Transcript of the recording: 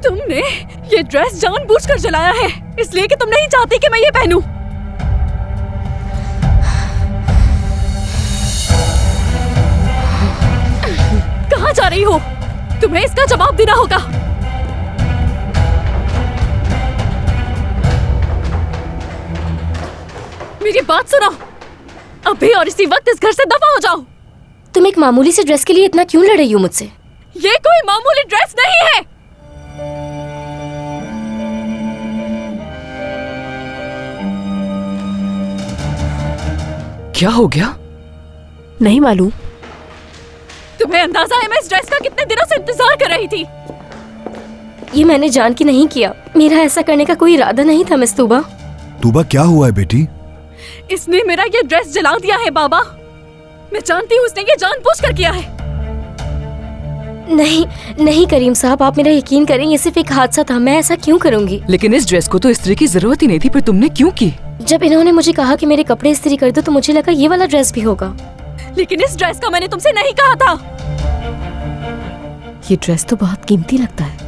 तुमने ये ड्रेस जानबूझकर जलाया है, इसलिए कि तुम नहीं चाहती कि मैं ये पहनूं। कहाँ जा रही हो? तुम्हें इसका जवाब देना होगा। मेरी बात सुनो, अभी और इसी वक्त इस घर से दफा हो जाओ। तुम एक मामूली से ड्रेस के लिए इतना क्यों लड़ रही हो मुझसे? ये कोई मामूली ड्रेस नहीं है। क्या हो गया? नहीं मालूम। तुम्हें अंदाजा है मैं इस ड्रेस का कितने दिनों से इंतजार कर रही थी। ये मैंने जान के नहीं किया, मेरा ऐसा करने का कोई इरादा नहीं था मिस तूबा। तूबा क्या हुआ है बेटी? इसने मेरा ये ड्रेस जला दिया है बाबा। मैं जानती हूँ उसने ये जानबूझकर किया है। नहीं नहीं करीम साहब, आप मेरा यकीन करें, ये सिर्फ एक हादसा था, मैं ऐसा क्यों करूँगी? लेकिन इस ड्रेस को तो इस्त्री की जरूरत ही नहीं थी, फिर तुमने क्यों की? जब इन्होंने मुझे कहा कि मेरे कपड़े इस्त्री कर दो तो मुझे लगा ये वाला ड्रेस भी होगा। लेकिन इस ड्रेस का मैंने तुमसे नहीं कहा था। ये ड्रेस तो बहुत कीमती लगता है।